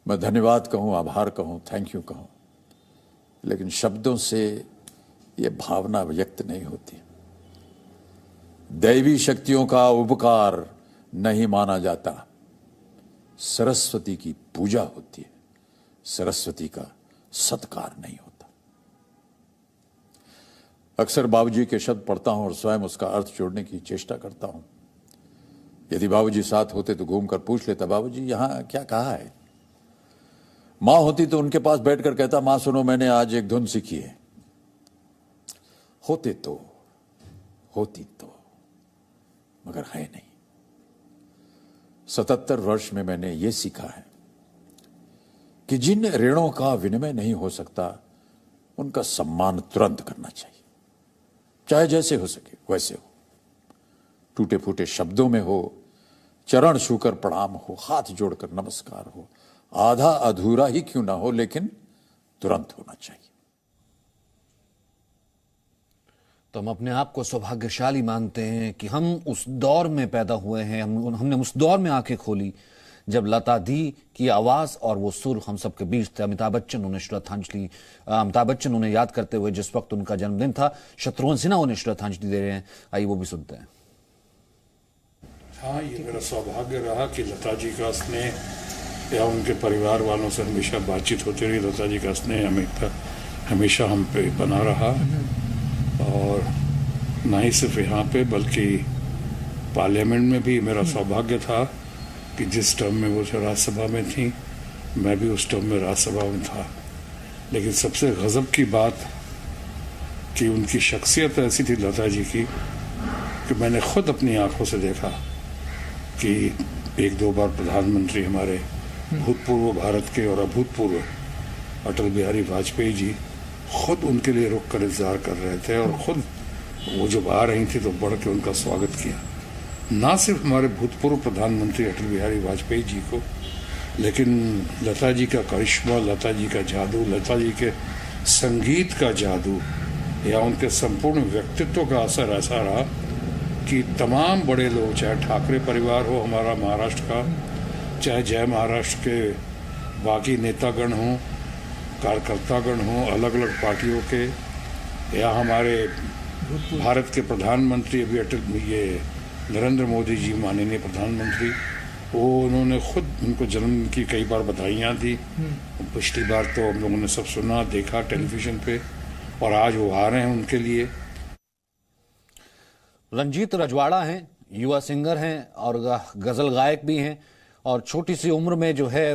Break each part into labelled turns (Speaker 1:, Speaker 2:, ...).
Speaker 1: मैं धन्यवाद कहूँ, आभार कहूँ, थैंक यू कहूँ, लेकिन शब्दों से ये भावना व्यक्त नहीं होती। दैवी शक्तियों का उपकार नहीं माना जाता, सरस्वती की पूजा होती है, सरस्वती का सत्कार नहीं होता। अक्सर बाबूजी के शब्द पढ़ता हूं और स्वयं उसका अर्थ जोड़ने की चेष्टा करता हूं। यदि बाबूजी साथ होते तो घूमकर पूछ लेता, बाबूजी यहां क्या कहा है। मां होती तो उनके पास बैठकर कहता, मां सुनो मैंने आज एक धुन सीखी है। होती तो मगर है नहीं। 77 वर्ष में मैंने यह सीखा है कि जिन ऋणों का विनिमय नहीं हो सकता उनका सम्मान तुरंत करना चाहिए, चाहे जैसे हो सके वैसे हो। टूटे फूटे शब्दों में हो, चरण छूकर प्रणाम हो, हाथ जोड़कर नमस्कार हो, आधा अधूरा ही क्यों ना हो, लेकिन तुरंत होना चाहिए।
Speaker 2: तो हम अपने आप को सौभाग्यशाली मानते हैं कि हम उस दौर में पैदा हुए हैं, हमने उस दौर में आंखें खोली जब लता दी की आवाज और वो सुर हम सबके बीच थे। अमिताभ बच्चन उन्हें श्रद्धांजलि, अमिताभ बच्चन उन्हें याद करते हुए जिस वक्त उनका जन्मदिन था, शत्रुघ्न सिन्हा उन्हें श्रद्धांजलि दे रहे हैं। आइए वो भी सुनते हैं।
Speaker 3: हाँ, ये मेरा सौभाग्य रहा कि लता जी का स्नेह या उनके परिवार वालों से हमेशा बातचीत होती रही। लता जी का स्नेह हमेशा हम पे बना रहा, और ना ही सिर्फ यहाँ पे बल्कि पार्लियामेंट में भी मेरा सौभाग्य था कि जिस टर्म में वो राज्यसभा में थी, मैं भी उस टर्म में राज्यसभा में था। लेकिन सबसे गजब की बात कि उनकी शख्सियत ऐसी थी लता जी की कि मैंने खुद अपनी आंखों से देखा कि एक दो बार प्रधानमंत्री हमारे भूतपूर्व भारत के और अभूतपूर्व अटल बिहारी वाजपेयी जी खुद उनके लिए रुक कर इंतजार कर रहे थे, और खुद वो जब आ रही थी तो बढ़ के उनका स्वागत किया। ना सिर्फ हमारे भूतपूर्व प्रधानमंत्री अटल बिहारी वाजपेयी जी को, लेकिन लता जी का करिश्मा, लता जी का जादू, लता जी के संगीत का जादू या उनके संपूर्ण व्यक्तित्व का असर ऐसा रहा कि तमाम बड़े लोग, चाहे ठाकरे परिवार हो हमारा महाराष्ट्र का, चाहे जय महाराष्ट्र के बाकी नेतागण हों, कार्यकर्तागण हों अलग अलग पार्टियों के, या हमारे भारत के प्रधानमंत्री अभी ये नरेंद्र मोदी जी माननीय प्रधानमंत्री, वो उन्होंने खुद उनको जन्मदिन की कई बार बधाइयाँ दी। पिछली बार तो हम लोगों ने सब सुना देखा टेलीविजन पे, और आज वो आ रहे हैं उनके लिए।
Speaker 2: रंजीत रजवाड़ा हैं, युवा सिंगर हैं और गजल गायक भी हैं, और छोटी सी उम्र में जो है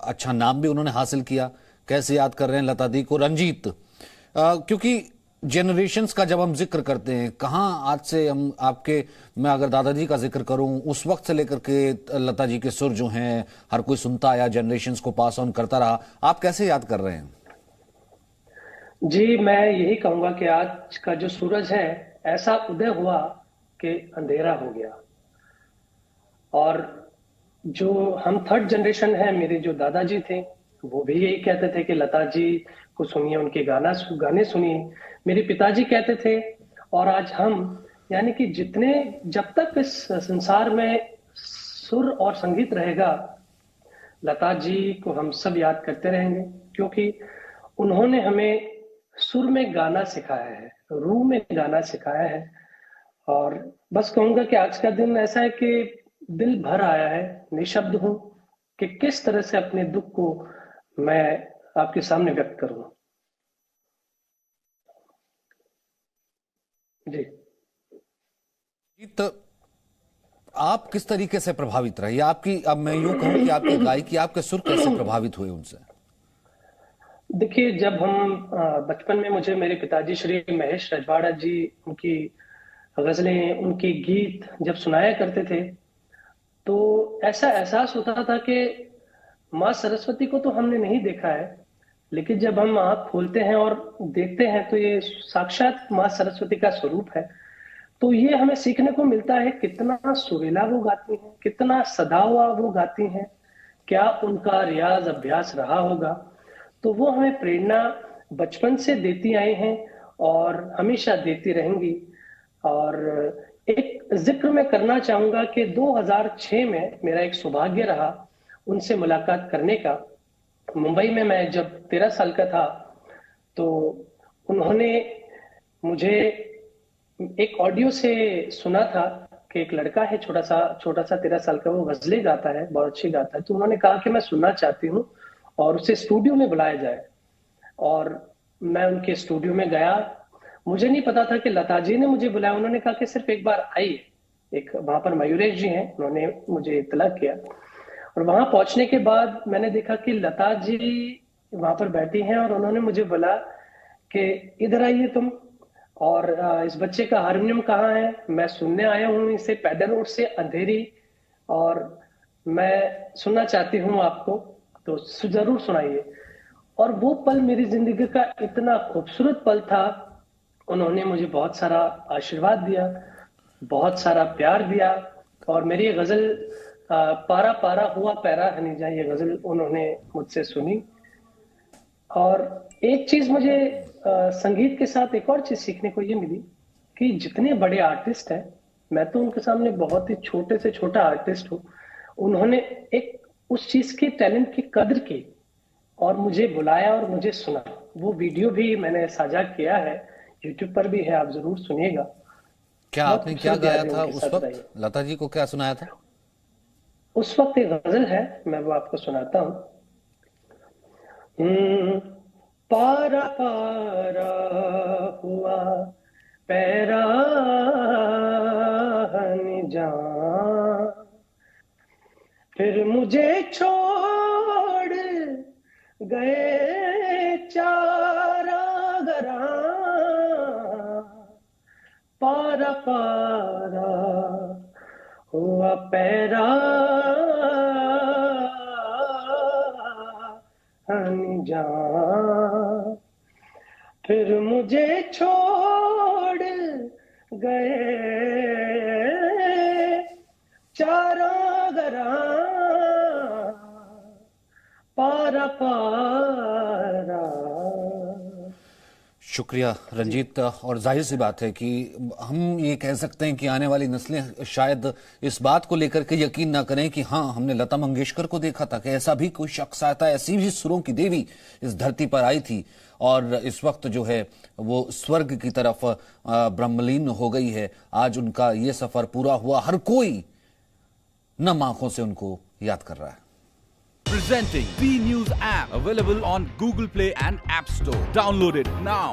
Speaker 2: अच्छा नाम भी उन्होंने हासिल किया। कैसे याद कर रहे हैं लता दी को रंजीत? क्योंकि जेनरेशंस का जब हम जिक्र करते हैं, कहाँ आज से हम आपके, मैं अगर दादाजी का जिक्र करूं, उस वक्त से लेकर के लता जी के सुर जो हैं हर कोई सुनता आया, जेनरेशंस को पास ऑन करता रहा। आप कैसे याद कर रहे हैं?
Speaker 4: जी, मैं यही कहूंगा कि आज का जो सूरज है ऐसा उदय हुआ कि अंधेरा हो गया। और जो हम थर्ड जनरेशन है, मेरे जो दादाजी थे वो भी यही कहते थे कि लता जी को सुनिए, उनके गाने सुनिए। मेरे पिताजी कहते थे, और आज हम, यानी कि जितने, जब तक इस संसार में सुर और संगीत रहेगा, लता जी को हम सब याद करते रहेंगे, क्योंकि उन्होंने हमें सुर में गाना सिखाया है, रूह में गाना सिखाया है। और बस कहूंगा कि आज का दिन ऐसा है कि दिल भर आया है, निशब्द हूं कि किस तरह से अपने दुख को मैं आपके सामने व्यक्त करूं। जी,
Speaker 2: तो आप किस तरीके से प्रभावित रहे? आपकी, अब मैं यूं कहूं कि आपकी गायकी, आपके सुर कैसे प्रभावित हुए उनसे?
Speaker 4: देखिए, जब हम बचपन में, मुझे मेरे पिताजी श्री महेश रजवाड़ा जी, उनकी गजलें, उनके गीत जब सुनाया करते थे, तो ऐसा एहसास होता था कि माँ सरस्वती को तो हमने नहीं देखा है, लेकिन जब हम आँख खोलते हैं और देखते हैं तो ये साक्षात माँ सरस्वती का स्वरूप है। तो ये हमें सीखने को मिलता है, कितना सुरीला वो गाती हैं, कितना सदा हुआ वो गाती हैं, क्या उनका रियाज अभ्यास रहा होगा। तो वो हमें प्रेरणा बचपन से देती आई हैं और हमेशा देती रहेंगी। और एक जिक्र मैं करना चाहूंगा कि 2006 में मेरा एक सौभाग्य रहा उनसे मुलाकात करने का। मुंबई में मैं जब 13 साल का था, तो उन्होंने मुझे एक ऑडियो से सुना था कि एक लड़का है छोटा सा 13 साल का, वो गजलें गाता है, बहुत अच्छी गाता है। तो उन्होंने कहा कि मैं सुनना चाहती हूँ और उसे स्टूडियो में बुलाया जाए। और मैं उनके स्टूडियो में गया। मुझे नहीं पता था कि लता जी ने मुझे बुलाया। उन्होंने कहा कि सिर्फ एक बार आइए। एक वहां पर मयूरेश जी हैं, उन्होंने मुझे इत्तला किया। और वहां पहुंचने के बाद मैंने देखा कि लता जी वहां पर बैठी हैं और उन्होंने मुझे बोला कि इधर आइए तुम, और इस बच्चे का हारमोनियम कहाँ है, मैं सुनने आया हूँ इसे पैडल रोड से अंधेरी, और मैं सुनना चाहती हूँ आपको, तो जरूर सुनाइए। और वो पल मेरी जिंदगी का इतना खूबसूरत पल था। उन्होंने मुझे बहुत सारा आशीर्वाद दिया, बहुत सारा प्यार दिया। और मेरी ये गजल पारा पारा हुआ पैरा हनीजा, ये गजल उन्होंने मुझसे सुनी। और एक चीज मुझे संगीत के साथ एक और चीज सीखने को ये मिली कि जितने बड़े आर्टिस्ट हैं, मैं तो उनके सामने बहुत ही छोटे से छोटा आर्टिस्ट हूँ, उन्होंने एक उस चीज की टैलेंट की कदर की और मुझे बुलाया और मुझे सुना। वो वीडियो भी मैंने साझा किया है, यूट्यूब पर भी है, आप जरूर सुनिएगा।
Speaker 2: क्या आपने क्या गाया था उस वक्त? लता जी को क्या सुनाया था
Speaker 4: उस वक्त? एक गजल है, मैं वो आपको सुनाता हूँ। पारा पारा हुआ पैरा हनीजा, फिर मुझे छोड़ गए चारा गरा। पारा पारा हुआ पैरा हनीजा, फिर मुझे छोड़ गए चारा गरा। पारा पारा।
Speaker 2: शुक्रिया रंजीत। और जाहिर सी बात है कि हम ये कह सकते हैं कि आने वाली नस्लें शायद इस बात को लेकर के यकीन ना करें कि हाँ, हमने लता मंगेशकर को देखा था कि ऐसा भी कोई शख्स आया था, ऐसी भी सुरों की देवी इस धरती पर आई थी और इस वक्त जो है वो स्वर्ग की तरफ ब्रह्मलीन हो गई है। आज उनका ये सफर पूरा हुआ, हर कोई नम आंखों से उनको याद कर रहा है।
Speaker 5: Presenting B News app, available on Google Play and App Store. Download it now.